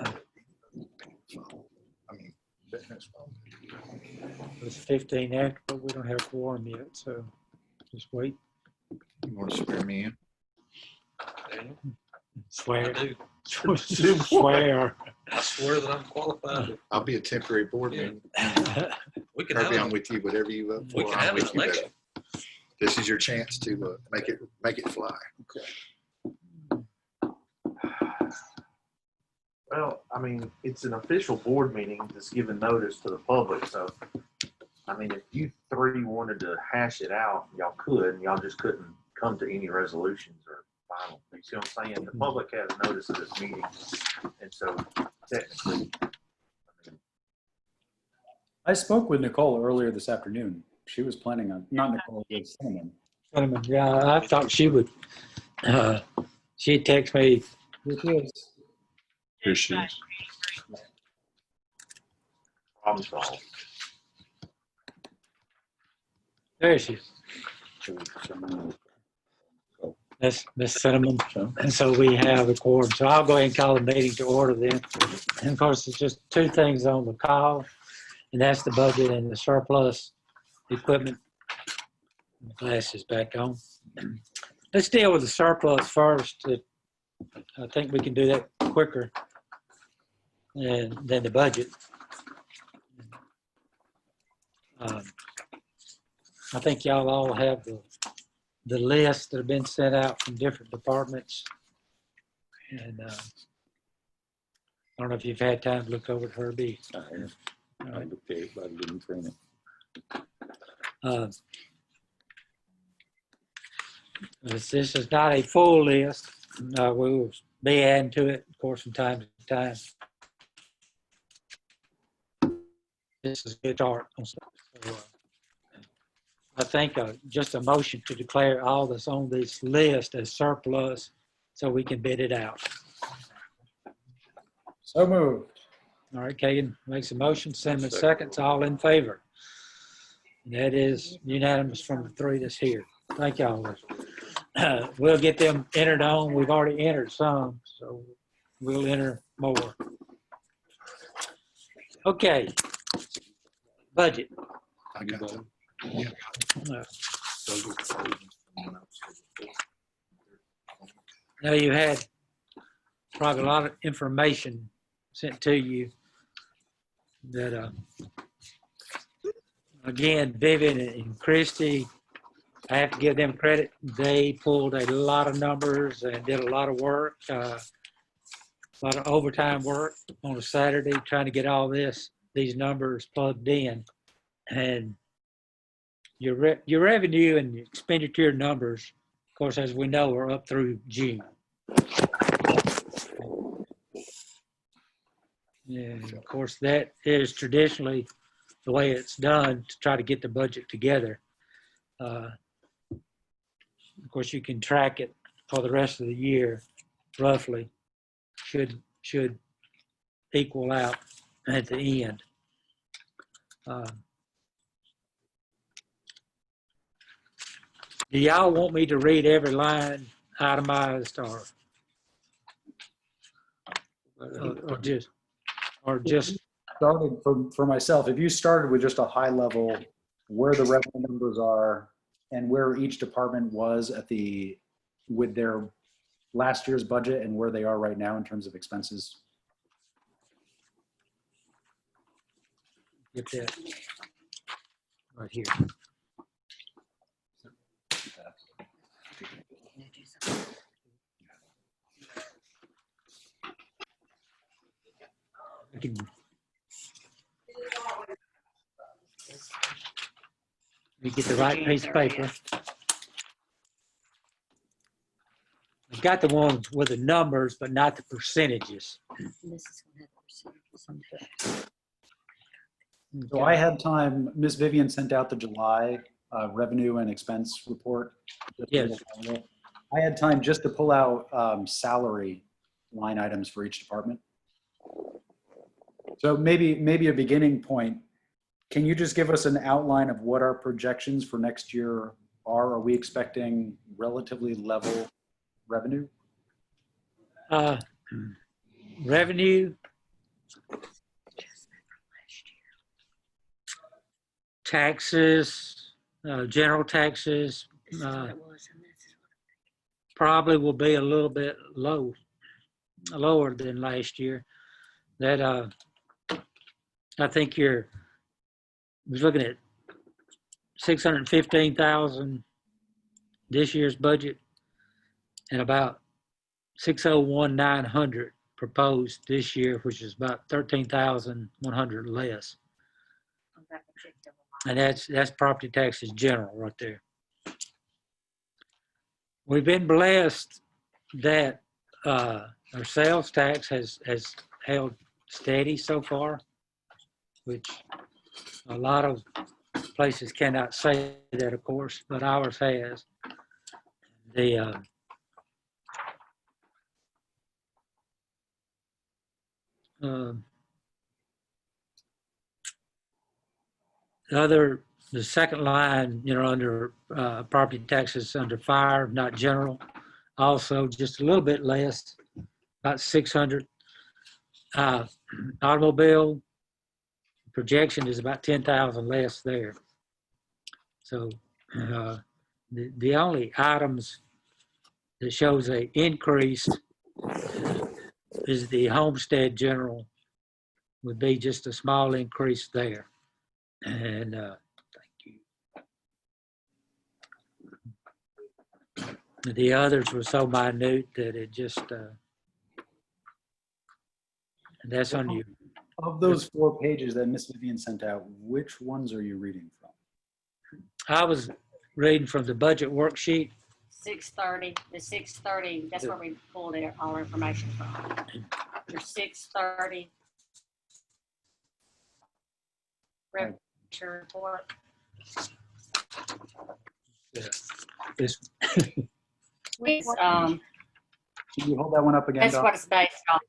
I mean, that's It's 15 after, but we don't have a quorum yet, so just wait. you want to swear me in? Swear. I do. Swear. I swear that I'm qualified. I'll be a temporary board Yeah. member. We can Kirby, have I'm it. with you, whatever you vote We for, can I'm have an with you, election. baby. This is your chance to make it fly. Well, I mean, it's an official board meeting that's giving notice to the public, so, I mean, if you three wanted to hash it out, y'all could, and y'all just couldn't come to any resolutions or final. You see what I'm saying? The public has notice of this meeting, and so technically, I spoke with Nicole earlier this afternoon. She was planning on, not Nicole, it was Cinnamon. Yeah, I thought she would. She'd text me. Which is, Here she is. problem solved. There she is. That's Miss Cinnamon. And so we have a quorum. So I'll go ahead and call the meeting to order then. And of course, it's just two things on the call, and that's the budget and the surplus equipment. The glasses back on. Let's deal with the surplus first. I think we can do that quicker than the budget. I think y'all all have the list that have been sent out from different departments. And I don't know if you've had time to look over it, Herbie. I looked at it, but I didn't print it. This is not a full list. We will be adding to it, of course, from time to time. This is a good start. So, I think just a motion to declare all that's on this list as surplus so we can bid it out. So moved. All right, Kagan makes a motion, Cinnamon seconds, all in favor. And that is unanimous from the three that's here. Thank y'all. We'll get them entered on. We've already entered some, so we'll enter more. Okay. Budget. I got them. Now you had probably a lot of information sent to you that, again, Vivian and Christy, I have to give them credit. They pulled a lot of numbers and did a lot of work, a lot of overtime work on a Saturday, trying to get all these numbers plugged in. And your revenue and expenditure numbers, of course, as we know, are up through June. And of course, that is traditionally the way it's done to try to get the budget together. Of course, you can track it for the rest of the year, roughly. Should equal out at the end. Do y'all want me to read every line itemized or just Started for myself, if you started with just a high level, where the revenue numbers are and where each department was with their last year's budget and where they are right now in terms of expenses. get that right here? I can, you get the right piece of paper. I've got the ones with the numbers, but not the percentages. This is gonna have percentages. So I had time, Ms. Vivian sent out the July revenue and expense report. Yes. I had time just to pull out salary line items for each department. So maybe a beginning point. Can you just give us an outline of what our projections for next year are? Are we expecting relatively level revenue? revenue, taxes, general taxes, This is what it was, and this is what probably will be a little bit lower than last year. That, I think I was looking at 615,000 this year's budget and about 601,900 proposed this year, which is about 13,100 less. on that particular line. And that's property taxes general right there. We've been blessed that our sales tax has held steady so far, which a lot of places cannot say that, of course, but ours has. The the second line, under property taxes under fire, not general, also just a little bit less, about 600. Automobile projection is about 10,000 less there. So the only items that shows a increase is the homestead general, would be just a small increase there. And thank you. The others were so minute that it just, that's on you. Of those 4 pages that Miss Vivian sent out, which ones are you reading from? I was reading from the budget worksheet. 630, the 630, that's where we pulled all our information from. Your 630 revenue report. This, It's, Can you hold that one up again, that's Doc? what it's based on.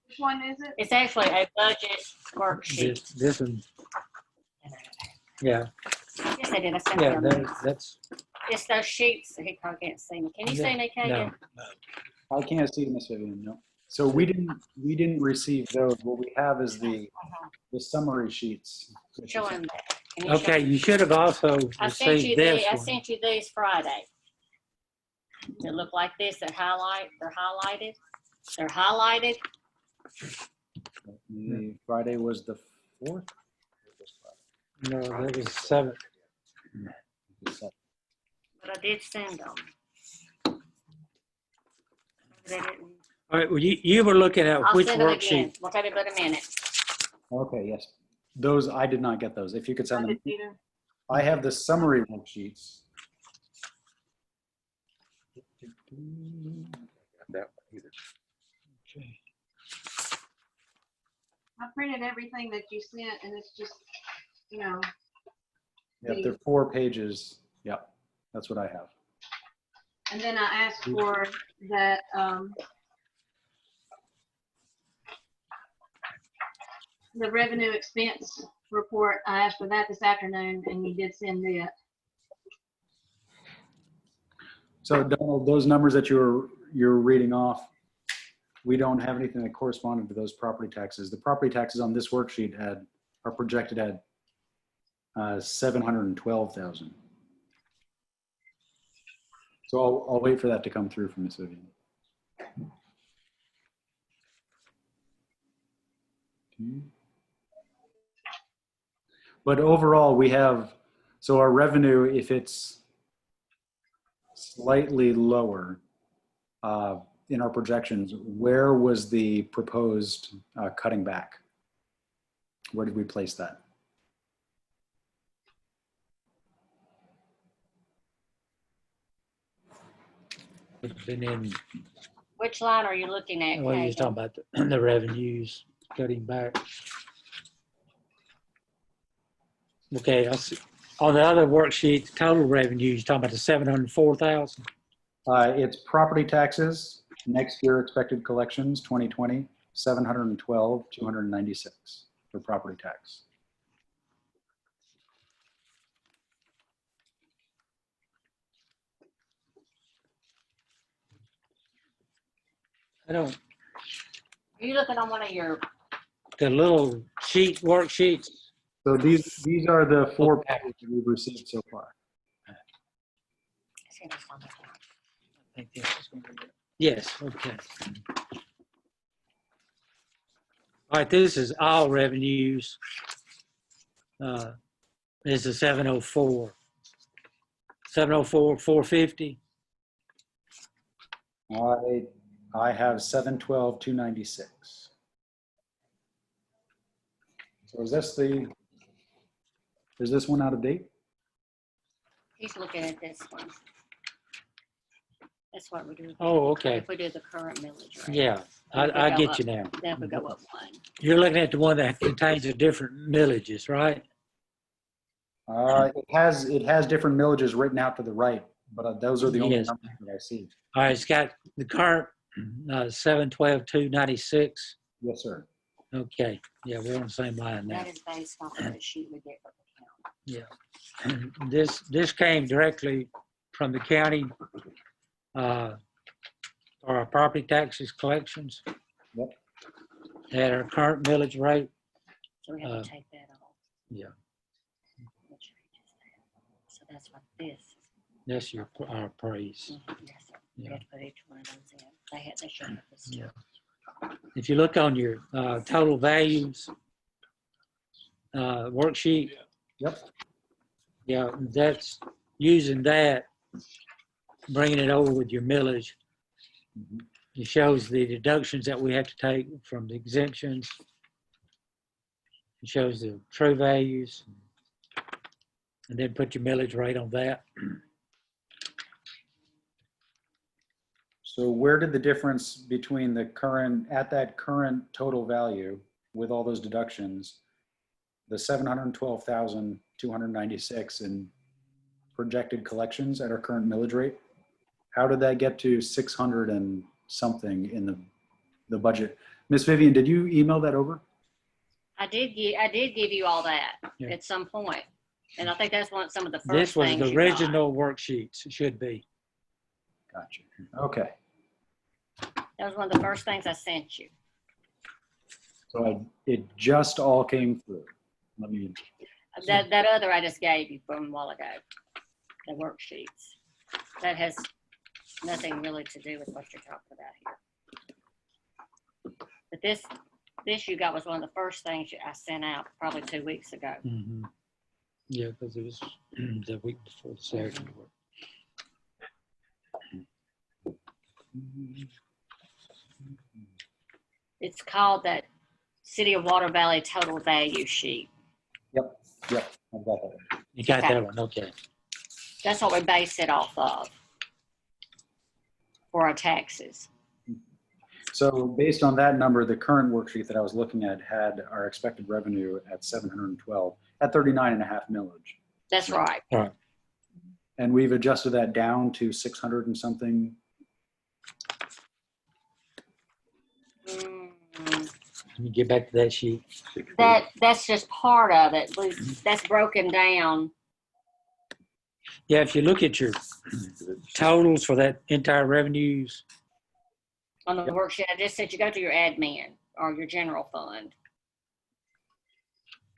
Which one is it? It's actually a budget worksheet. this one, yeah, Yes, I did. I sent yeah, them. that's, It's those sheets that he probably can't see me. Can you see me, Kagan? no. I can't see Miss Vivian, no. So we didn't receive those. What we have is the summary sheets. Show him that. Can you show Okay, him? you should have also I sent you received this these. I one. sent you these Friday. They look like this. They're highlighted. They're highlighted. The Friday was the 4th? No, that was 7th. But I did send them. They didn't. All right, well, you were looking at I'll which send it again. worksheet? We'll take about a minute. Okay, yes. Those, I did not get those. If you could send them. Peter? I have the summary worksheets. That one either. Okay. I printed everything that you sent and it's just, Yep, they're 4 pages. Yep, that's what I have. and then I asked for that, the revenue expense report. I asked for that this afternoon and you did send it. So Donald, those numbers that you're reading off, we don't have anything that corresponded to those property taxes. The property taxes on this worksheet are projected at 712,000. So I'll wait for that to come through from Ms. Vivian. But overall, we have, so our revenue, if it's slightly lower in our projections, where was the proposed cutting back? Where did we place that? It's been in, Which line are you looking at, well, you're Kagan? talking about the revenues cutting back. Okay, I see. On the other worksheet, total revenues, you're talking about the 704,000. It's property taxes, next year expected collections, 2020, 712, 296 for property tax. I don't, Are you looking on one of your, the little worksheets. So these are the 4 pages that we've received so far. see this on there. I think this is gonna be it. Yes, okay. All right, this is all revenues. This is 704. 704, 450. I have 712, 296. So is this one out of date? He's looking at this one. That's what we do. Oh, okay. If we do the current millage rate. Yeah, I get you now. Then we go up one. You're looking at the one that contains the different millages, right? It has different millages written out to the right, but those are the only Yes. numbers that I see. All right, it's got the current 712, 296. Yes, sir. Okay, yeah, we're on the same line now. That is based on the sheet we get from the county. And this came directly from the county for our property taxes collections. Yep. At our current millage rate. So we have to take that off. Yeah, Which page is that? So that's what this is. that's our praise. Yes, sir. We Yeah. have to put each one of those in. They show up this too. Yeah. If you look on your total values worksheet. Yep. Yeah, that's using that, bringing it over with your millage. Mhm. It shows the deductions that we have to take from the exemptions. It shows the true values. And then put your millage rate on that. So where did the difference between at that current total value with all those deductions, the 712,296 in projected collections at our current millage rate, how did that get to 600 and something in the budget? Miss Vivian, did you email that over? I did give you all that Yeah. at some point. And I think that's some of the first This was things the you got. original worksheets, it should be. Gotcha. Okay. That was one of the first things I sent you. So it just all came through. Let me, That other I just gave you from a while ago, the worksheets. That has nothing really to do with what you're talking about here. But this you got was one of the first things I sent out probably 2 weeks ago. Mhm. Yeah, because it was the week before the Saturday. It's called that City of Water Valley Total Value Sheet. yep, I've got that. You got Okay. that one, okay. That's what we base it off of for our taxes. So based on that number, the current worksheet that I was looking at had our expected revenue at 712 at 39.5 millage. That's right. And we've adjusted that down to 600 and something. Mm, Let me get back to that sheet. that's just part of it. That's broken down. Yeah, if you look at your totals for that entire revenues, On the worksheet, I just said you go to your admin or your general fund.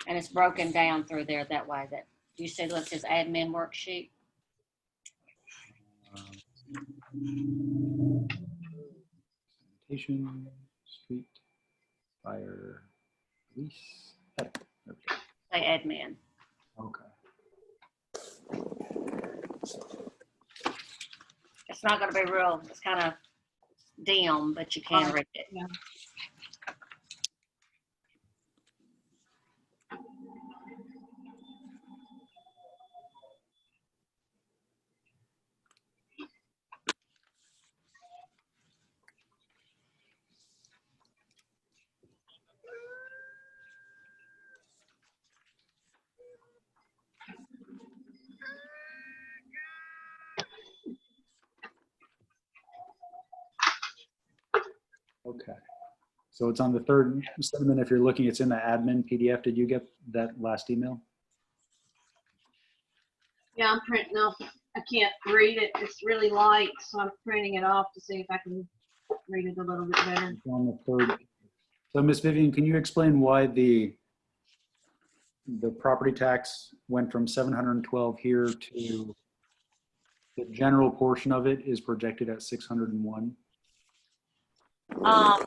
And it's broken down through there that way. That you see what's his admin worksheet? Sanitation, street, fire, police. Okay. Say admin. Okay. It's not gonna be real, it's kind of dim, but you can read it. Yeah. Okay. So it's on the third segment. If you're looking, it's in the admin PDF. Did you get that last email? Yeah, I'm printing off. I can't read it. It's really light, so I'm printing it off to see if I can read it a little bit better. It's on the third So Ms. Vivian, can you explain why the property tax went from 712 here to the general portion of it is projected at 601? Well,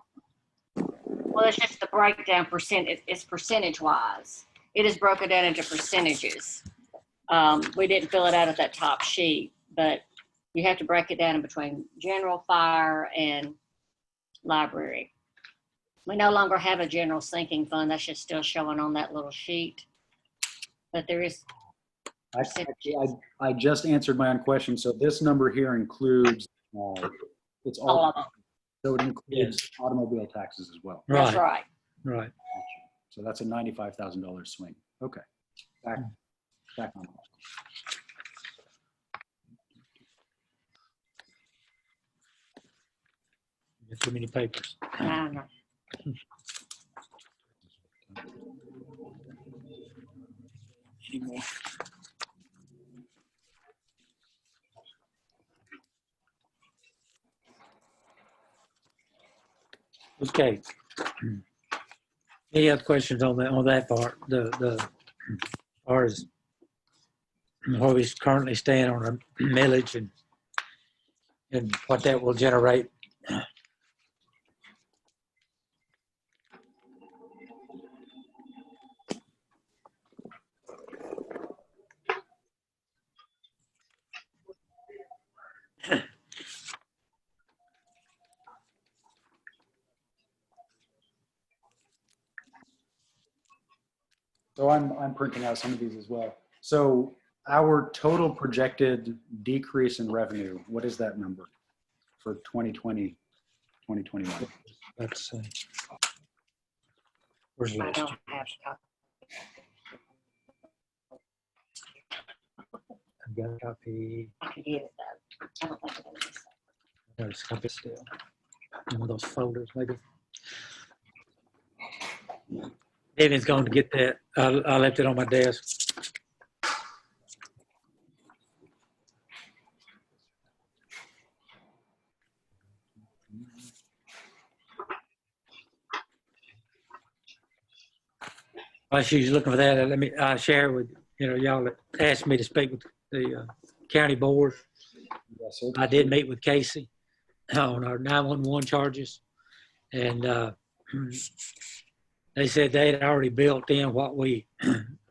it's just the breakdown percent. It's percentage wise. It is broken down into percentages. We didn't fill it out at that top sheet, but you have to break it down in between general, fire, and library. We no longer have a general sinking fund. That's just still showing on that little sheet. But there is I just answered my own question. So this number here includes, it's all all, of them. so it includes automobile taxes as well. That's right. Right. So that's a $95,000 swing. Okay. Back on. Too many papers. I don't know. Anymore. Okay. Any other questions on that part? The as far as where we currently stand on a millage and what that will generate. So I'm printing out some of these as well. So our total projected decrease in revenue, what is that number for 2020, 2021? Let's see. Where's the I list? don't have a copy. I've got a copy. I can get it though. I don't think it is. There's a copy still. One of those folders, maybe. Vivian's going to get that. I left it on my desk. While she's looking for that, let me share with y'all that asked me to speak with the county board. Yes, sir. I did meet with Casey on our 911 charges, and they said they had already built in what we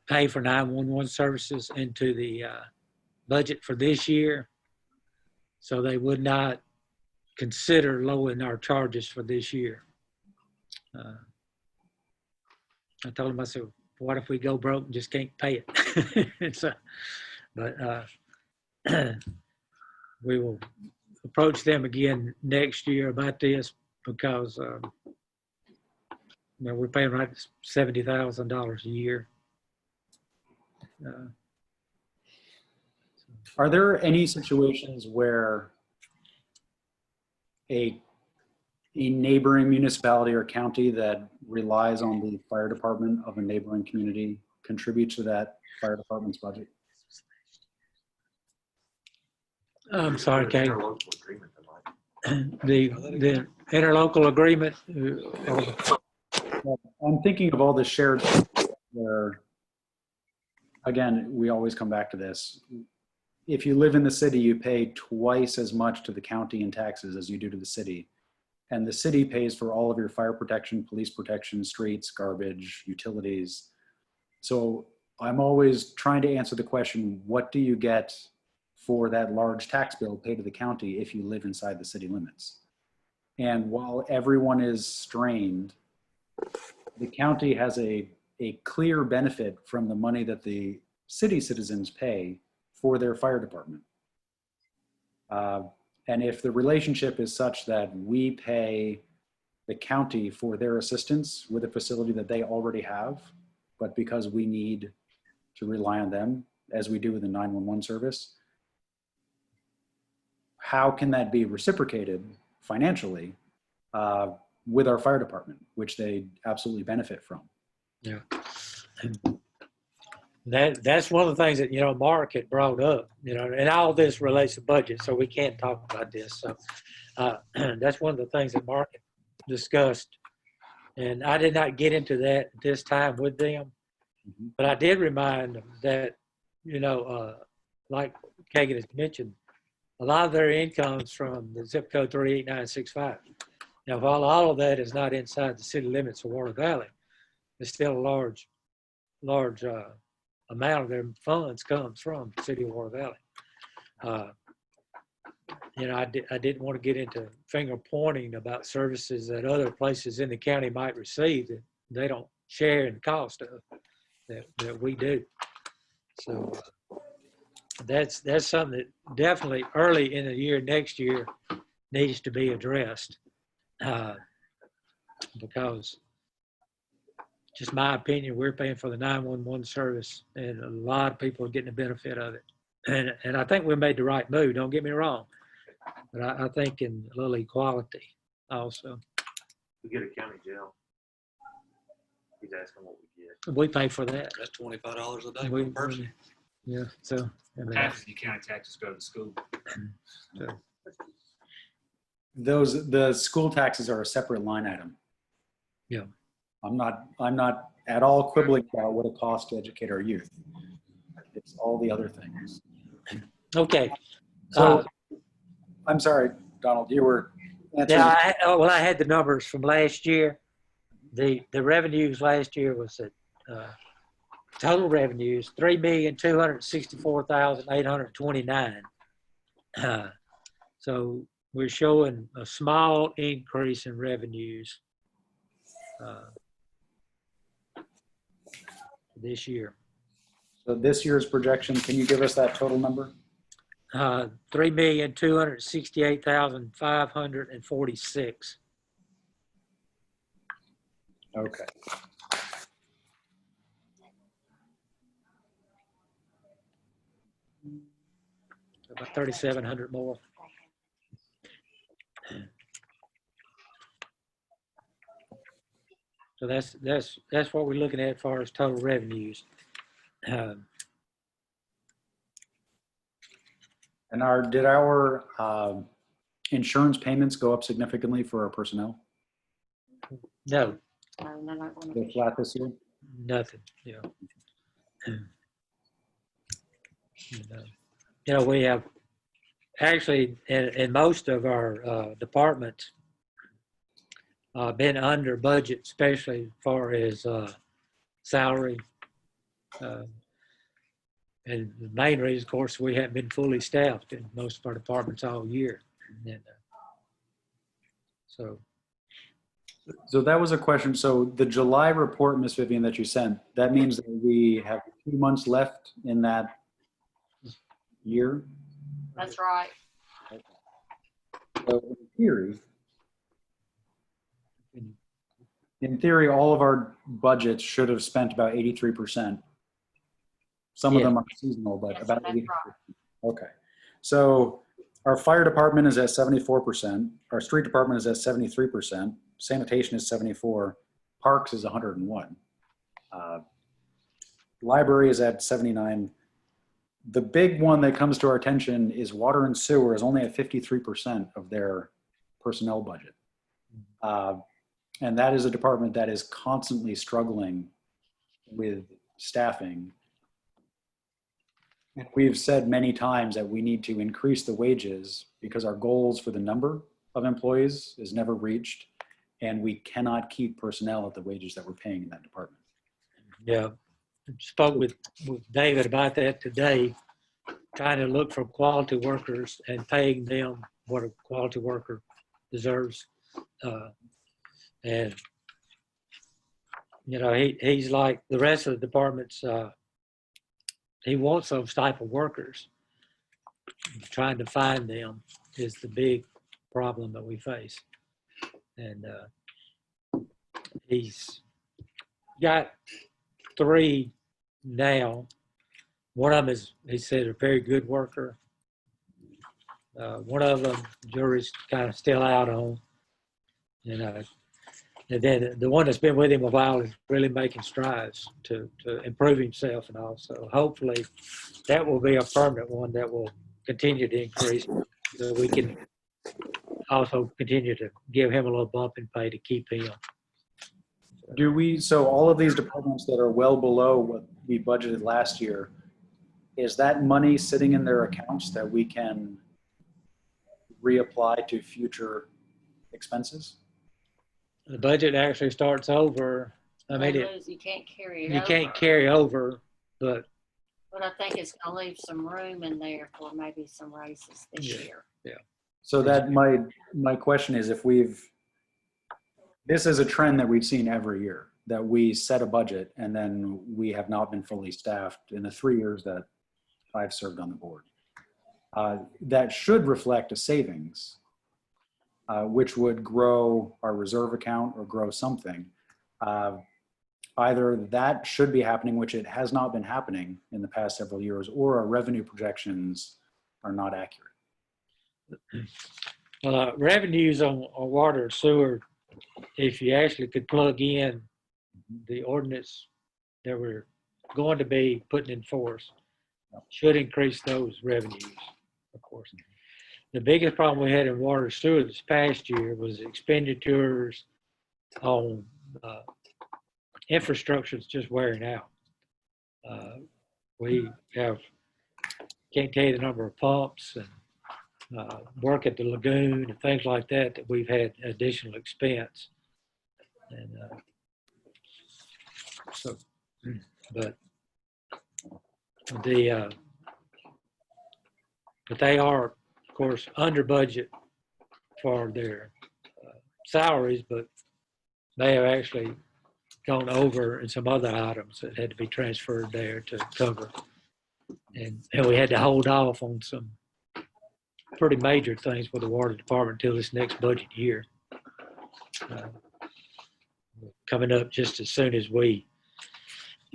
pay for 911 services into the budget for this year, so they would not consider lowering our charges for this year. I told him, I said, what if we go broke and just can't pay it? So, but we will approach them again next year about this because we're paying right $70,000 a year. Are there any situations where a neighboring municipality or county that relies on the fire department of a neighboring community contributes to that fire department's budget? I'm sorry, Kate. Interlocal agreement that might- The interlocal agreement. I'm thinking of all the shared where, again, we always come back to this. If you live in the city, you pay twice as much to the county in taxes as you do to the city. And the city pays for all of your fire protection, police protection, streets, garbage, utilities. So I'm always trying to answer the question, what do you get for that large tax bill paid to the county if you live inside the city limits? And while everyone is strained, the county has a clear benefit from the money that the city citizens pay for their fire department. And if the relationship is such that we pay the county for their assistance with a facility that they already have, but because we need to rely on them, as we do with the 911 service, how can that be reciprocated financially with our fire department, which they absolutely benefit from? Yeah. That's one of the things that, Mark had brought up, and all this relates to budget, so we can't talk about this. So that's one of the things that Mark discussed And I did not get into that this time with them, Mhm. but I did remind them that, like Kagan has mentioned, a lot of their incomes from the zip code 38965. Now, while all of that is not inside the city limits of Water Valley, it's still a large amount of their funds comes from the city of Water Valley. I didn't want to get into finger pointing about services that other places in the county might receive that they don't share in the cost of that we do. So that's something that definitely early in the year next year needs to be addressed, because just my opinion, we're paying for the 911 service and a lot of people are getting the benefit of it. And I think we made the right move, don't get me wrong. But I think in a little equality also. We get a county jail. He's asking what we get. We pay for that. That's $25 a day We- per person. Yeah, so. I mean, Half of your county taxes go to school. The school taxes are a separate line item. Yeah. I'm not at all quibbling about what it costs to educate our youth. It's all the other things. Okay. So, I'm sorry, Donald, you were answering. Yeah, I had the numbers from last year. The revenues last year was at total revenues, 3,264,829. So we're showing a small increase in revenues this year. So this year's projection, can you give us that total number? 3,268,546. Okay. About 3,700 more. So that's what we're looking at as far as total revenues. And did our insurance payments go up significantly for our personnel? No, No, they're not gonna They're be. flat this year? nothing. We have actually in most of our departments been under budget, especially as far as salary. And the main reason, of course, we haven't been fully staffed in most of our departments all year. And, So that was a question. So the July report, Ms. Vivian, that you sent, that means that we have 2 months left in that year? That's right. So in theory, all of our budgets should have spent about 83%. Some of Yeah. them are seasonal, but Yes, about that's 83%. Okay. So our fire department is at 74%. Our street department is at 73%. Sanitation is 74. Parks is 101. Library is at 79. The big one that comes to our attention is water and sewer is only at 53% of their personnel budget. And that is a department that is constantly struggling with staffing. And we've said many times that we need to increase the wages because our goals for the number of employees is never reached, and we cannot keep personnel at the wages that we're paying in that department. yeah, spoke with David about that today, trying to look for quality workers and paying them what a quality worker deserves. And he's like the rest of the departments. He wants those type of workers. Trying to find them is the big problem that we face. And he's got 3 now. One of them is, he said, a very good worker. One of them, jury's kind of still out on. And then the one that's been with him a while is really making strides to improve himself and all. So hopefully that will be a permanent one that will continue to increase, so we can also continue to give him a little bump in pay to keep him. Do we, so all of these departments that are well below what we budgeted last year, is that money sitting in their accounts that we can reapply to future expenses? The budget actually starts over. I mean, You can't carry it you over. can't carry over, but But I think it's gonna leave some room in there for maybe some raises this Yeah. year. So that my question is, if this is a trend that we've seen every year, that we set a budget and then we have not been fully staffed in the 3 years that I've served on the board. That should reflect a savings, which would grow our reserve account or grow something. Either that should be happening, which it has not been happening in the past several years, or our revenue projections are not accurate. revenues on water and sewer, if you actually could plug in the ordinance that we're going to be putting in force, should increase those revenues, of course. The biggest problem we had in water and sewer this past year was expenditures on infrastructure that's just wearing out. We have, can't tell you the number of pumps and work at the lagoon and things like that that we've had additional expense. And so, but they are, of course, under budget for their salaries, but they have actually gone over in some other items that had to be transferred there to cover. And we had to hold off on some pretty major things for the water department until this next budget year. Coming up just as soon as we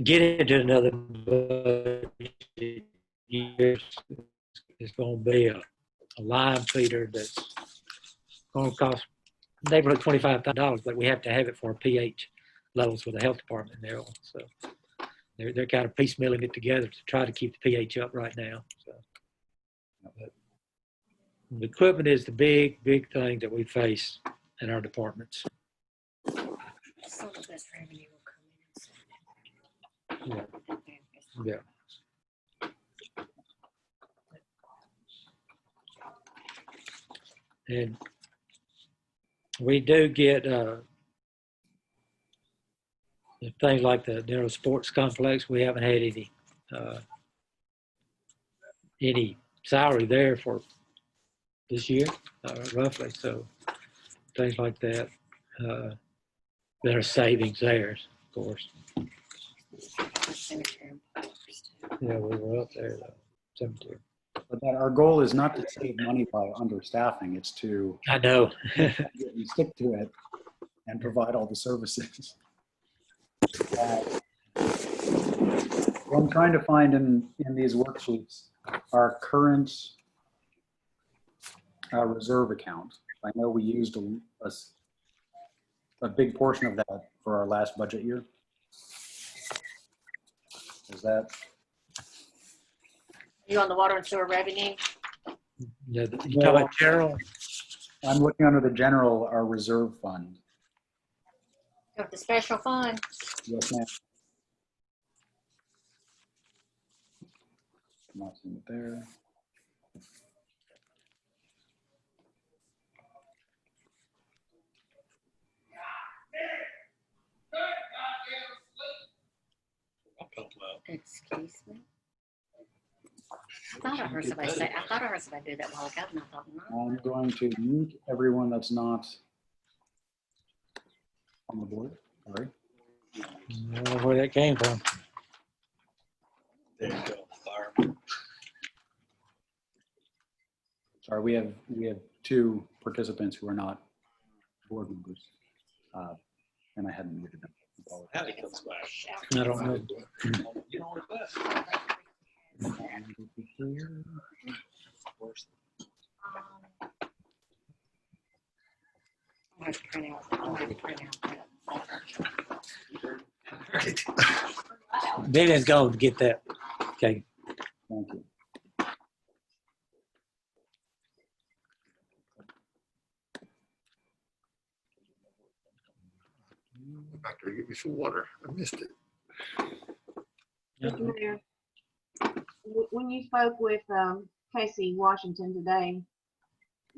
get into another budget year, it's going to be a line feeder that's going to cost neighborhood $25,000, but we have to have it for pH levels for the health department now. So they're kind of piecemealing it together to try to keep the pH up right now. So, but the equipment is the big thing that we face in our departments. Some of this revenue will come in. Yeah. And we do get things like the sports complex. We haven't had any salary there for this year, roughly. So things like that. There are savings there, of course. Yeah, we were up there though, 17. But that our goal is not to save money by understaffing, it's to I know. stick to it and provide all the services. What I'm trying to find in these worksheets are current reserve account. I know we used a big portion of that for our last budget year. Is that? You on the water and sewer revenue? Yeah, you talk about general. I'm looking under the general, our reserve fund. Of the special fund? Yes, ma'am. Not seeing it there. Excuse me. I thought I heard somebody do that a while ago, and I thought, no. I'm going to mute everyone that's not on the board. Sorry. I don't know where that came from. There you go, fireman. Sorry, we have two participants who are not board members, and I hadn't muted them. How he comes back. I don't know. You know what that? I have to print out that. Vivian's going to get that. Okay. Thank you. Back there, get me some water. I missed it. Mr. Mayor, when you spoke with Casey Washington today,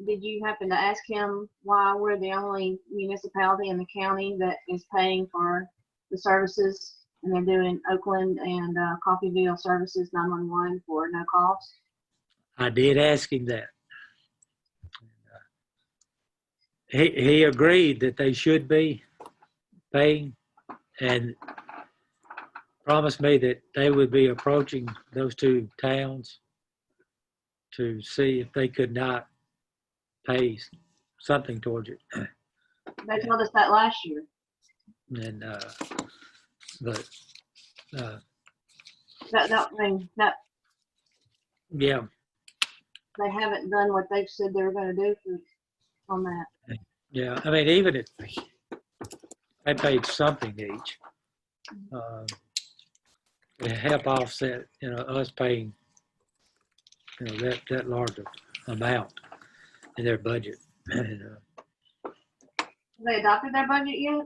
did you happen to ask him why we're the only municipality in the county that is paying for the services? And they're doing Oakland and Coffeyville services 911 for no cost? I did ask him that. He agreed that they should be paying and promised me that they would be approaching those two towns to see if they could not pay something towards it. They told us that last year. And, but, I mean, that yeah, they haven't done what they've said they were going to do on that. yeah. I mean, even if they paid something each, to help offset, us paying, that large of amount in their budget. And, Have they adopted their budget yet?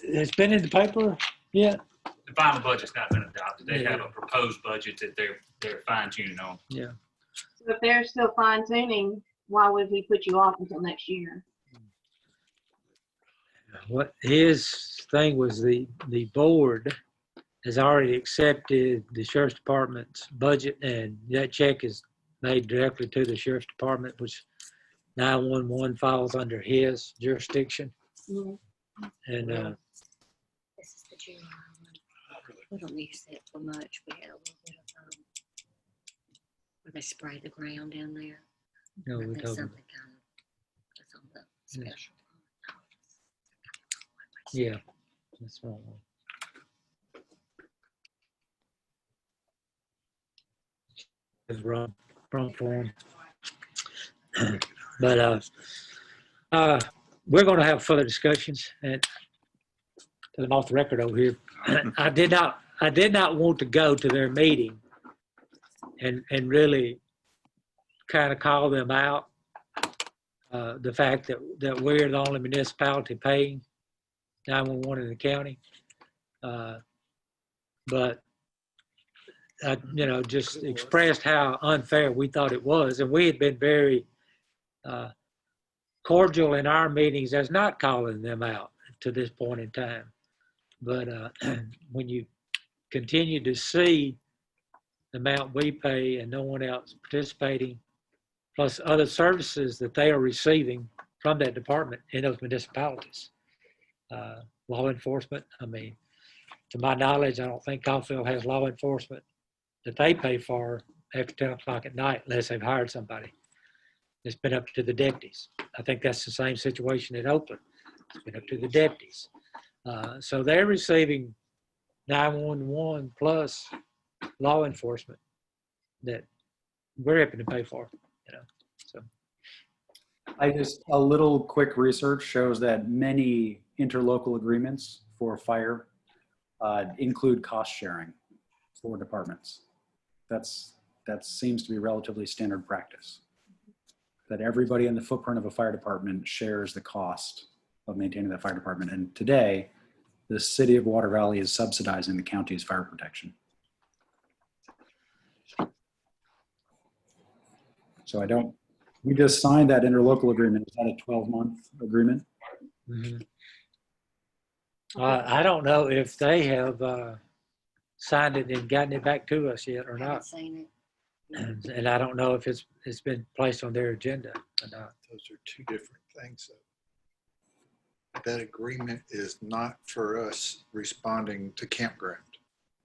it's been in the paper yet? The final budget's not been adopted. They Yeah. have a proposed budget that they're fine tuning on. Yeah. So if they're still fine tuning, why would he put you off until next year? What his thing was, the board has already accepted the sheriff's department's budget, and that check is made directly to the sheriff's department, which 911 falls under his jurisdiction. Mhm. And This is the July one. We don't use that for much. We had a little bit of, where they spray the ground down there. no, I we think told something kind of, that's on the special. yeah, that's wrong. It's wrong form. But we're going to have further discussions, and I'm off the record over here. I did not want to go to their meeting and really kind of call them out. The fact that we're the only municipality paying 911 in the county. But I, just expressed how unfair we thought it was. And we had been very cordial in our meetings as not calling them out to this point in time. But when you continue to see the amount we pay and no one else participating, plus other services that they are receiving from that department in those municipalities. Law enforcement, I mean, to my knowledge, I don't think Coffeyville has law enforcement that they pay for after 10 o'clock at night unless they've hired somebody. It's been up to the deputies. I think that's the same situation in Oakland. It's been up to the deputies. So they're receiving 911 plus law enforcement that we're having to pay for, so. A little quick research shows that many interlocal agreements for fire include cost sharing for departments. That seems to be relatively standard practice. That everybody in the footprint of a fire department shares the cost of maintaining that fire department. And today, the city of Water Valley is subsidizing the county's fire protection. So we just signed that interlocal agreement. Is that a 12-month agreement? Mhm. I don't know if they have signed it and gotten it back to us yet or I haven't not. seen it. And I don't know if it's been placed on their agenda or not. Those are two different things. That agreement is not for us responding to campground.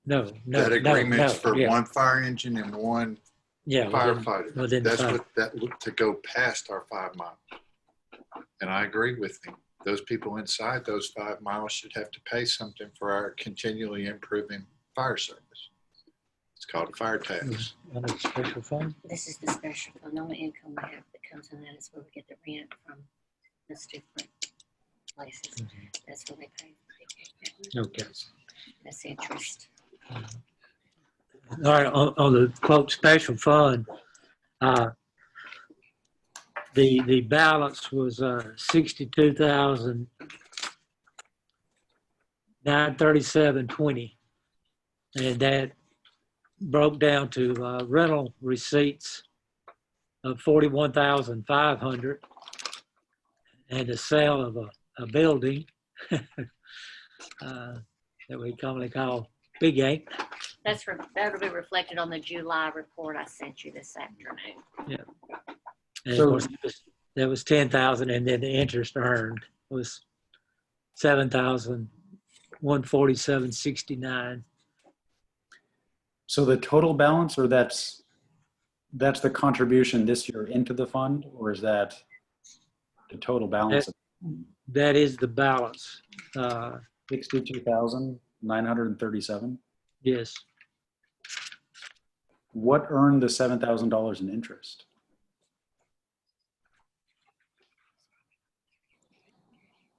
No. That agreement's for yeah, one fire engine and one yeah, firefighter. within the That's fire. what that looked to go past our 5 miles. And I agree with him. Those people inside those 5 miles should have to pay something for our continually improving fire service. It's called a fire tax. On a special fund? This is the special fund. The only income we have that comes in that is where we get the rent from those different places. That's where they pay. Okay. That's interest. All right, on the quote special fund, the balance was 62,937.20, and that broke down to rental receipts of 41,500, and the sale of a building that we commonly call Big Eight. That'll be reflected on the July report I sent you this afternoon. And So- of course, that was 10,000, and then the interest earned was 7,147.69. So the total balance, or that's the contribution this year into the fund, or is that the total balance of That is the balance. 62,937? Yes. What earned the $7,000 in interest?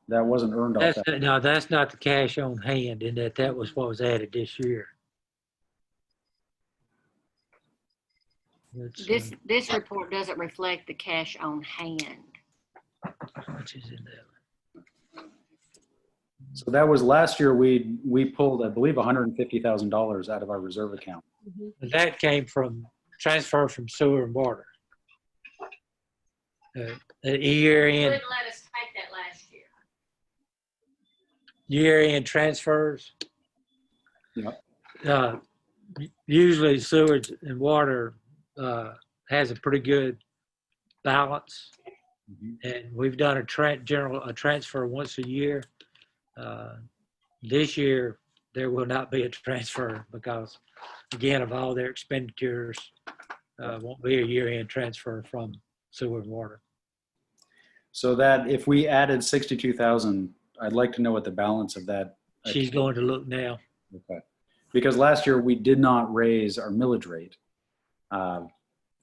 That wasn't earned off that. No, that's not the cash on hand, and that was what was added this year. That's, This report doesn't reflect the cash on hand. which is in there. So that was last year. We pulled, I believe, $150,000 out of our reserve account. That came from transfer from sewer and water. At year end, Wouldn't let us take that last year. year end transfers. Yep. Usually sewage and water has a pretty good balance, and we've done a transfer once a year. This year there will not be a transfer because, again, of all their expenditures, won't be a year-end transfer from sewer and water. So that if we added 62,000, I'd like to know what the balance of that. She's going to look now. Okay. Because last year we did not raise our millage rate.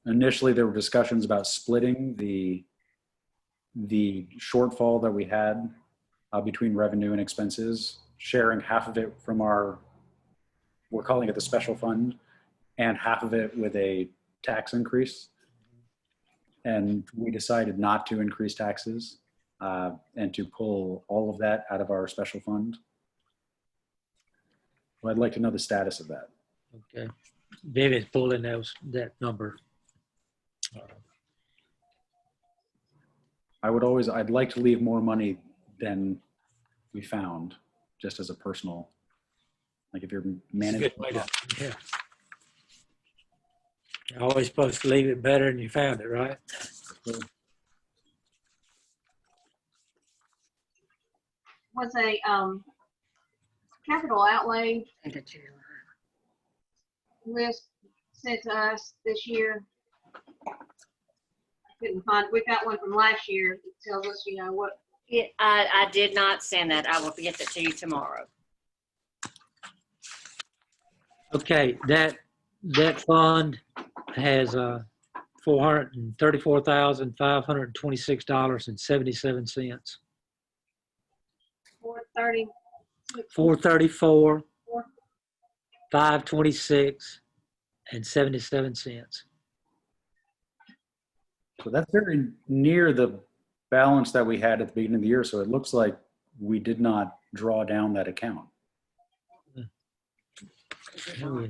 Initially, there were discussions about splitting the shortfall that we had between revenue and expenses, sharing half of it from we're calling it the special fund, and half of it with a tax increase. And we decided not to increase taxes and to pull all of that out of our special fund. Well, I'd like to know the status of that. Okay. Vivian's pulling that number. I'd like to leave more money than we found, just as a personal, like if you're It's a managing. good way to, yeah. You're always supposed to leave it better than you found it, right? Was a capital outlay list sent to us this year. I couldn't find, we got one from last year that tells us, what. I did not send that. I will get that to you tomorrow. Okay, that fund has $434,526.77. 430. 434, 526, and 77 cents. So that's very near the balance that we had at the beginning of the year. So it looks like we did not draw down that account. No,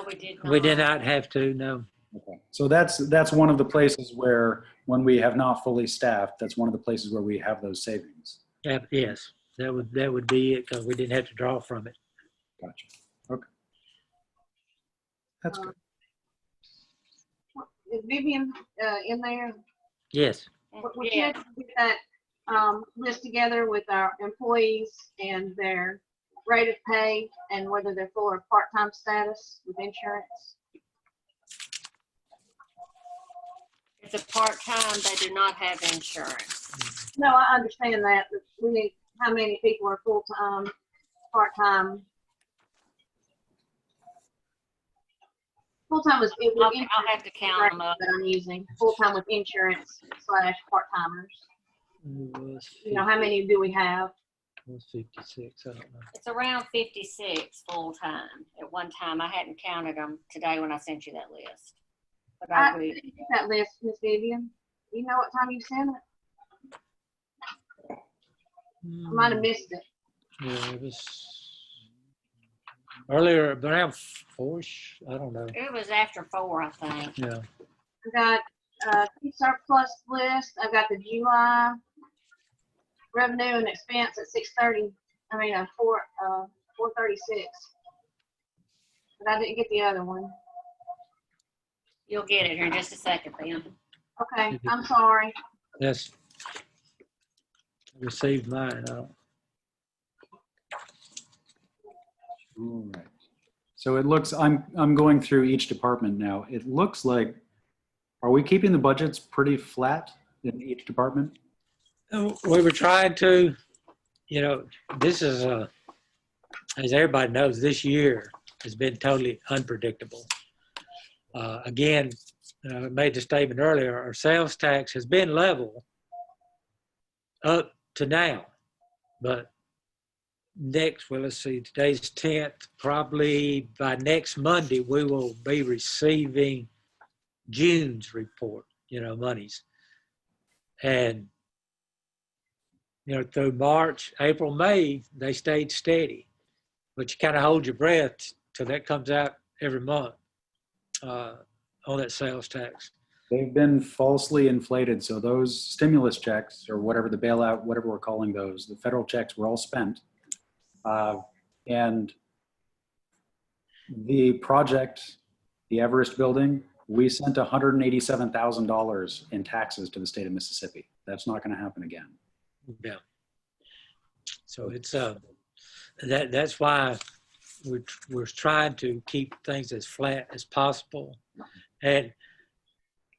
we did not. We did not have to, no. Okay. So that's one of the places where, when we have not fully staffed, that's one of the places where we have those savings. Yes, that would be it because we didn't have to draw from it. Gotcha. Okay. That's good. Is Vivian in there? Yes. We had to get that list together with our employees and their rate of pay and whether they're full or part-time status with insurance. It's a part-time. They do not have insurance. No, I understand that, but we need how many people are full-time, part-time. Full-time is it with I'll have to count them up. that I'm using. Full-time with insurance / part-timers. How many do we have? It was 56, I don't know. It's around 56 full-time at one time. I hadn't counted them today when I sent you that list. But I I didn't get that list, Miss Vivian. You know what time you sent it? I might have missed it. Yeah, it was earlier, around 4-ish. I don't know. it was after 4, I think. Yeah. I got surplus list. I've got the July revenue and expense at 6:30. I mean, 4:36. But I didn't get the other one. You'll get it here in just a second, then. Okay, I'm sorry. Yes. Received mine. I don't. All right. So it looks, I'm going through each department now. It looks like, are we keeping the budgets pretty flat in each department? We were trying to, this is, as everybody knows, this year has been totally unpredictable. Again, I made the statement earlier, our sales tax has been level up to now, but let's see, today's 10th, probably by next Monday, we will be receiving June's report, monies. And, through March, April, May, they stayed steady, but you kind of hold your breath till that comes out every month on that sales tax. They've been falsely inflated. So those stimulus checks or whatever the bailout, whatever we're calling those, the federal checks were all spent. And the project, the Everest building, we sent $187,000 in taxes to the state of Mississippi. That's not going to happen again. Yeah. So it's that's why we're trying to keep things as flat as possible. And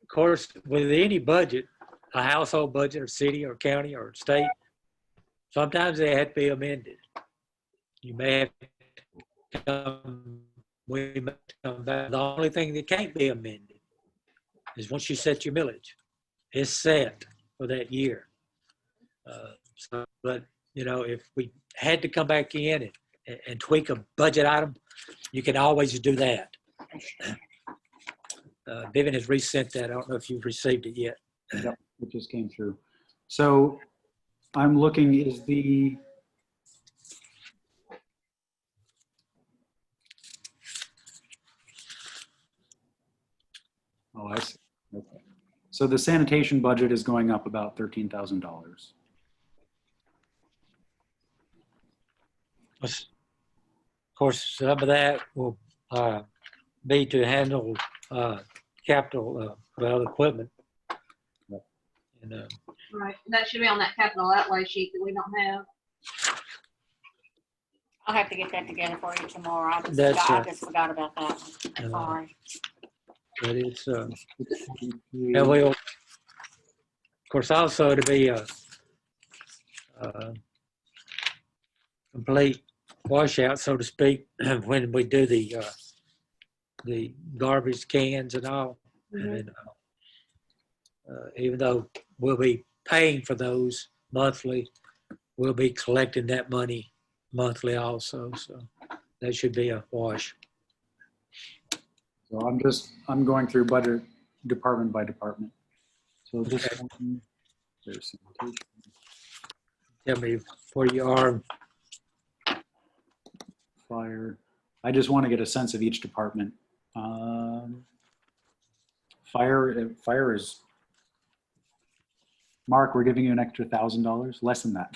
of course, with any budget, a household budget or city or county or state, sometimes they have to be amended. You may have to we may come back. The only thing that can't be amended is once you set your millage. It's set for that year. But if we had to come back in and tweak a budget item, you can always do that. Vivian has resent that. I don't know if you've received it yet. Yep, it just came through. So I'm looking, is the, oh, I see. Okay. So the sanitation budget is going up about $13,000. Of course, some of that will be to handle capital, equipment. Yep. And, Right, that should be on that capital outlay sheet that we don't have. I'll have to get that together for you tomorrow. I That's just forgot about that one. Sorry. but it's, and we'll, of course, also to be a complete washout, so to speak, when we do the garbage cans and all. And, even though we'll be paying for those monthly, we'll be collecting that money monthly also. So that should be a wash. So I'm going through budget department by department. So this Okay. one, there's sanitation. Tell me where you are. Fire. I just want to get a sense of each department. Fire is, Mark, we're giving you an extra $1,000, less than that.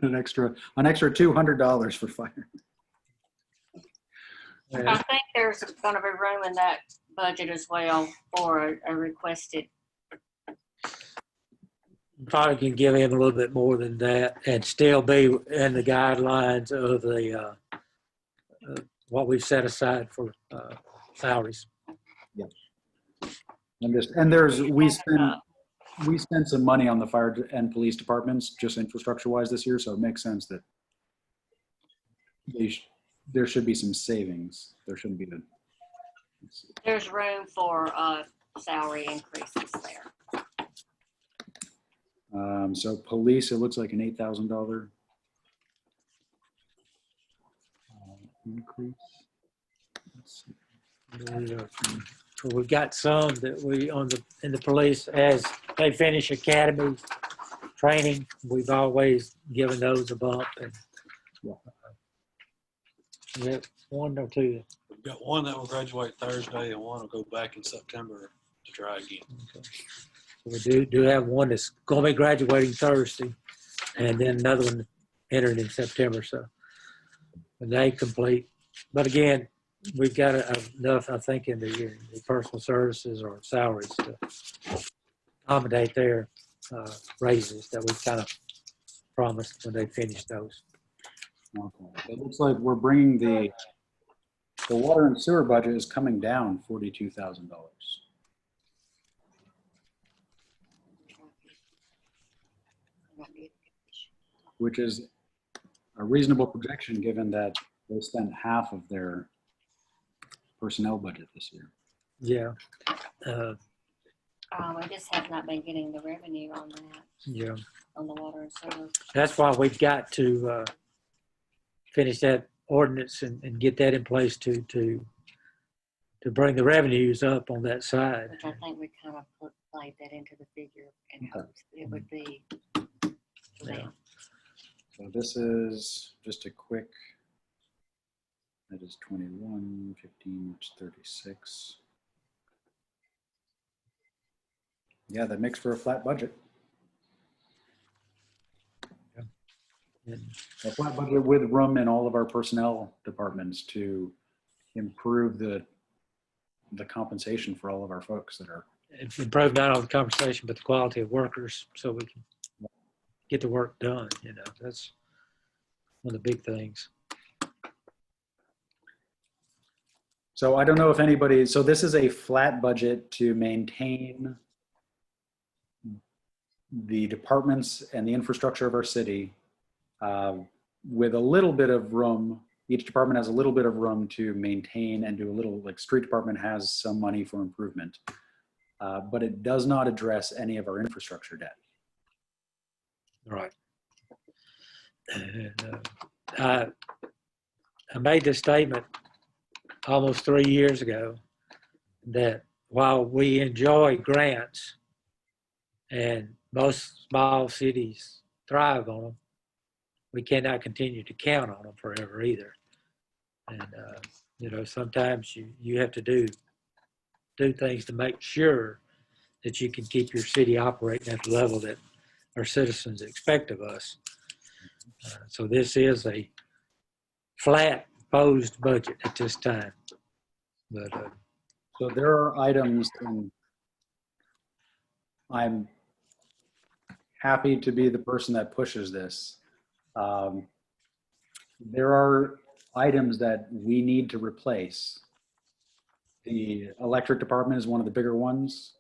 an extra $200 for fire. I think there's going to be room in that budget as well for a requested. Probably can give him a little bit more than that and still be in the guidelines of the what we've set aside for salaries. Yeah. We spent some money on the fire and police departments, just infrastructure-wise this year, so it makes sense that there should be some savings. There shouldn't be the. There's room for salary increases there. So police, it looks like an $8,000 increase. Let's see. We've got some that we in the police as they finish academy training. We've always given those a bump, and we have one or two. We've got one that will graduate Thursday and one will go back in September to try again. We do have one that's going to be graduating Thursday, and then another one entering in September. So when they complete, but again, we've got enough, I think, in the personal services or salaries to accommodate their raises that we kind of promised when they finish those. Okay. It looks like we're bringing the water and sewer budget is coming down $42,000. Which is a reasonable projection given that they spent half of their personnel budget this year. Yeah. We just have not been getting the revenue on that, Yeah. on the water and sewer. That's why we've got to finish that ordinance and get that in place to bring the revenues up on that side. Which I think we kind of played that into the figure and hoped it would be for them. So this is just a quick, that is 21, 15, which is 36. Yeah, that makes for a flat budget. And A flat budget with room in all of our personnel departments to improve the compensation for all of our folks that are. improve not only the conversation, but the quality of workers so we can get the work done. You know, that's one of the big things. So I don't know if anybody, so this is a flat budget to maintain the departments and the infrastructure of our city with a little bit of room. Each department has a little bit of room to maintain and do a little, like street department has some money for improvement, but it does not address any of our infrastructure debt. Right. And, I made this statement almost 3 years ago that while we enjoy grants and most small cities thrive on them, we cannot continue to count on them forever either. And, you know, sometimes you have to do things to make sure that you can keep your city operating at the level that our citizens expect of us. So this is a flat proposed budget at this time. But So there are items, and I'm happy to be the person that pushes this. There are items that we need to replace. The electric department is one of the bigger ones.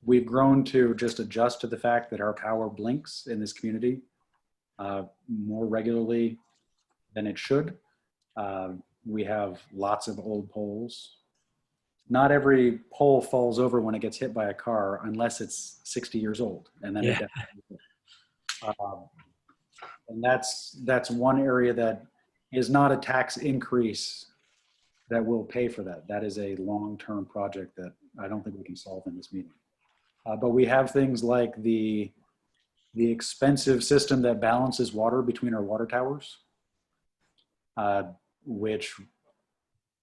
We've grown to just adjust to the fact that our power blinks in this community more regularly than it should. We have lots of old poles. Not every pole falls over when it gets hit by a car unless it's 60 years old, and then it definitely and that's one area that is not a tax increase that will pay for that. That is a long-term project that I don't think we can solve in this meeting. But we have things like the expensive system that balances water between our water towers, which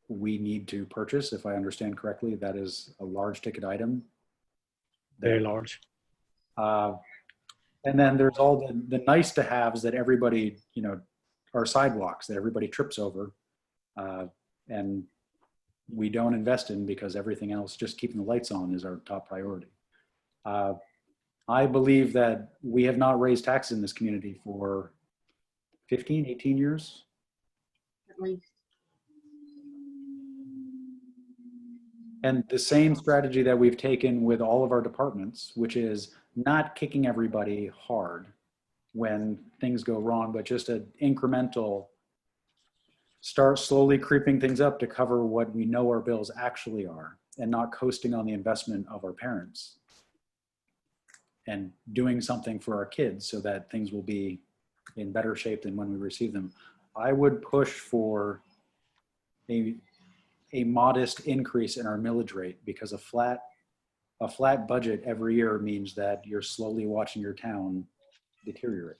we need to purchase, if I understand correctly. That is a large ticket item. very large. And then there's all the nice to haves that everybody, you know, are sidewalks that everybody trips over. And we don't invest in because everything else, just keeping the lights on is our top priority. I believe that we have not raised taxes in this community for 15, 18 years. At least. And the same strategy that we've taken with all of our departments, which is not kicking everybody hard when things go wrong, but just an incremental start slowly creeping things up to cover what we know our bills actually are and not coasting on the investment of our parents and doing something for our kids so that things will be in better shape than when we receive them. I would push for a a modest increase in our millage rate, because a flat budget every year means that you're slowly watching your town deteriorate.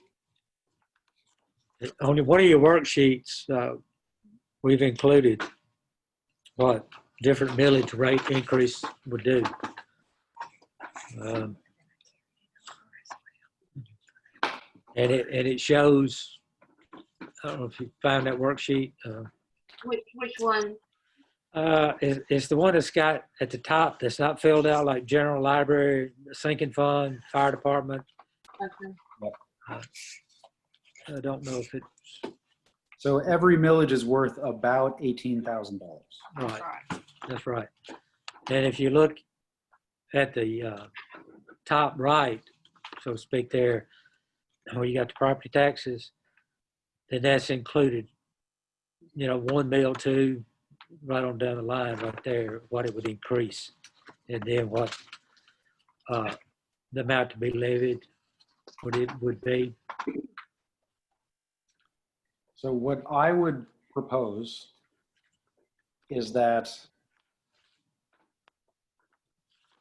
On one of your worksheets, we've included what different millage rate increase would do. And it shows, I don't know if you find that worksheet. Which one? It's the one that's got at the top that's not filled out, like general library, sinking fund, fire department. Okay. I don't know if it's So every millage is worth about $18,000. right. That's right. And if you look at the top right, so to speak, there, where you got the property taxes, then that's included, 1 mil, 2, right on down the line right there, what it would increase. And then what the amount to be levied, what it would be. So what I would propose is that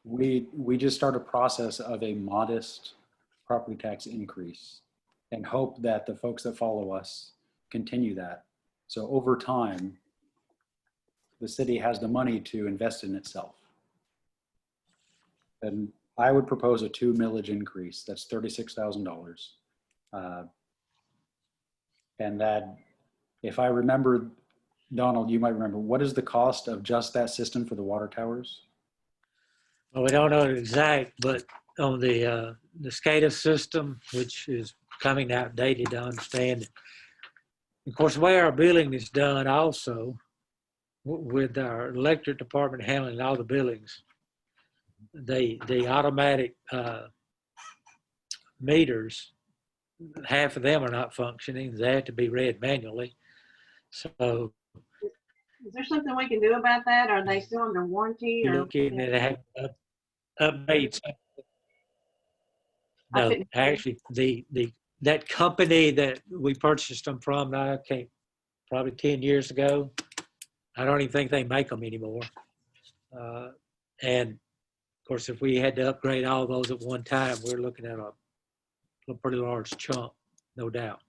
we just start a process of a modest property tax increase and hope that the folks that follow us continue that. So over time, the city has the money to invest in itself. And I would propose a 2 millage increase. That's $36,000. And that, if I remember, Donald, you might remember, what is the cost of just that system for the water towers? Well, we don't know the exact, but on the SCADA system, which is coming outdated, I understand. Of course, the way our billing is done also, with our electric department handling all the billings, the automatic meters, half of them are not functioning. They have to be read manually. So Is there something we can do about that? Are they still under warranty or? looking at updates. I No, couldn't- actually, that company that we purchased them from, I can't, probably 10 years ago, I don't even think they make them anymore. And of course, if we had to upgrade all those at one time, we're looking at a pretty large chunk, no doubt.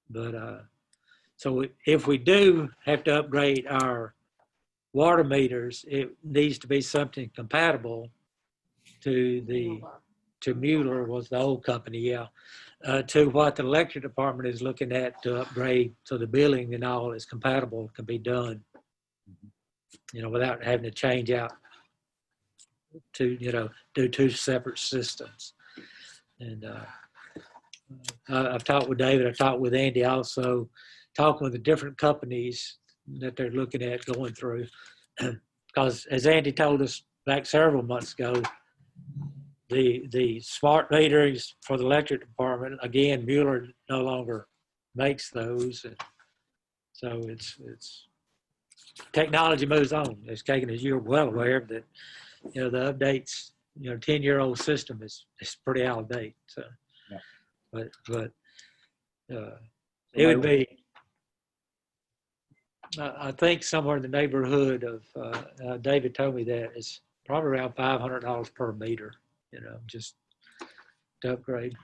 But so if we do have to upgrade our water meters, it needs to be something compatible to Mueller was the old company, yeah, to what the electric department is looking at to upgrade, so the billing and all is compatible, can be done, without having to change out to, do 2 separate systems. And I've talked with David, I've talked with Andy also, talking with the different companies that they're looking at going through. Because as Andy told us back several months ago, the smart meters for the electric department, again, Mueller no longer makes those. And so it's technology moves on. It's taken, as you're well aware, that, the updates, 10-year-old system is pretty out of date. So, yeah. But it would be, I think somewhere in the neighborhood of, David told me that it's probably around $500 per meter, just to upgrade.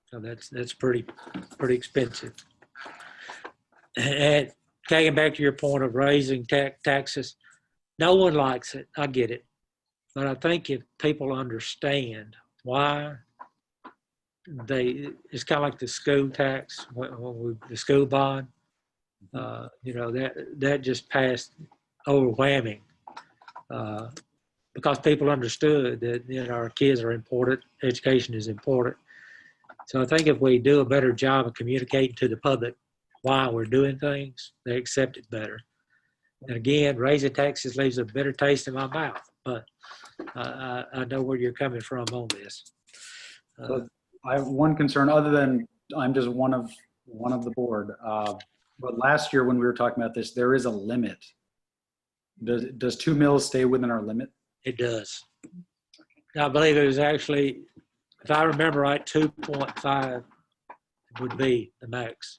So that's pretty expensive. And getting back to your point of raising taxes, no one likes it. I get it. But I think if people understand why it's kind of like the school tax, the school bond, that just passed overwhelming, because people understood that, our kids are important, education is important. So I think if we do a better job of communicating to the public why we're doing things, they accept it better. And again, raising taxes leaves a bitter taste in my mouth, but I know where you're coming from on this. So I have one concern, other than I'm just one of the board. But last year when we were talking about this, there is a limit. Does 2 mils stay within our limit? It does. I believe it was actually, if I remember right, 2.5 would be the max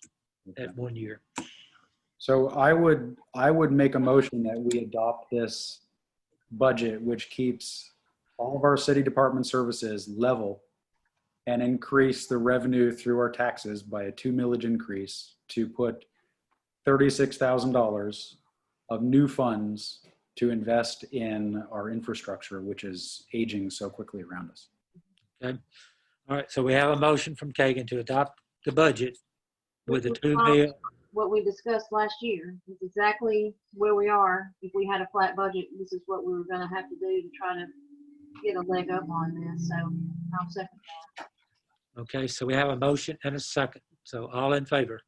at 1 year. So I would make a motion that we adopt this budget, which keeps all of our city department services level and increase the revenue through our taxes by a 2 millage increase to put $36,000 of new funds to invest in our infrastructure, which is aging so quickly around us. All right, so we have a motion from Kagan to adopt the budget with the 2 million. What we discussed last year is exactly where we are. If we had a flat budget, this is what we were gonna have to do to try to get a leg up on this, so I'll second. Okay, so we have a motion and a second. So all in favor?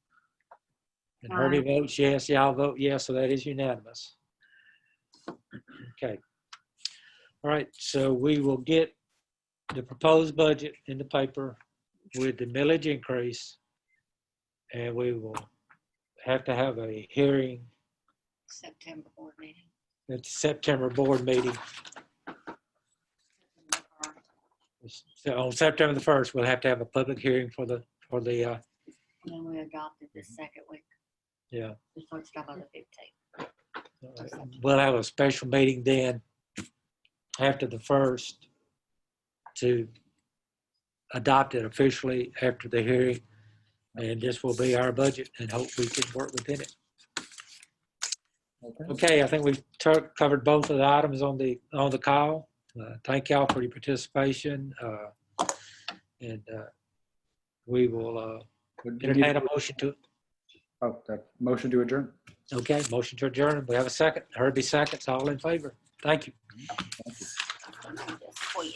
And Aye. Herbie votes yes, y'all vote yes, so that is unanimous. Okay. All right, so we will get the proposed budget in the paper with the millage increase. And we will have to have a hearing September board meeting. at the September board meeting. So on September the 1st, we'll have to have a public hearing for the, And then we adopted the second week, yeah. the first time on the 15th. We'll have a special meeting then after the 1st to adopt it officially after the hearing. And this will be our budget and hope we can work within it. Okay, I think we've covered both of the items on the call. Thank y'all for your participation. And we will entertain a motion to, Oh, that motion to adjourn. okay, motion to adjourn. We have a second. Herbie seconds, all in favor. Thank you. Just quit.